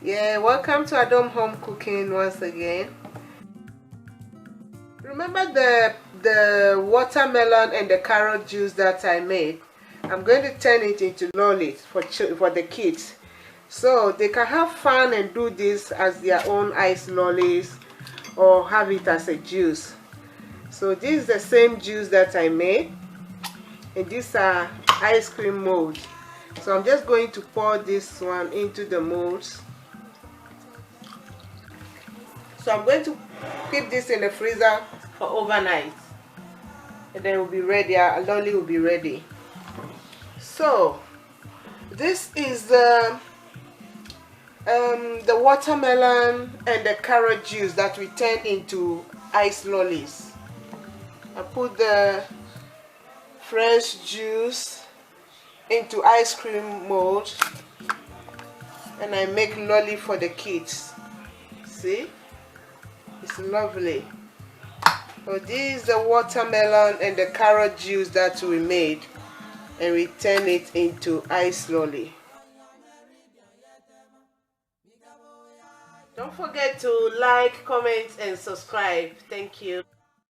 Yeah, welcome to Adom Home Cooking once again. Remember the watermelon and the carrot juice that I made? I'm going to turn it into lollies for the kids, so they can have fun and do this as their own ice lollies or have it as a juice. So this is the same juice that I made, and these are ice cream molds. So I'm just going to pour this one into the molds. So I'm going to keep this in the freezer for overnight, and then it will be ready. A lolly will be ready. So this is the watermelon and the carrot juice that we turned into ice lollies. I put the fresh juice into ice cream mold, and I make lolly for the kids. See, it's lovely. So this is the watermelon and the carrot juice that we made, and we turn it into ice lolly. Don't forget to like, comment and subscribe. Thank you.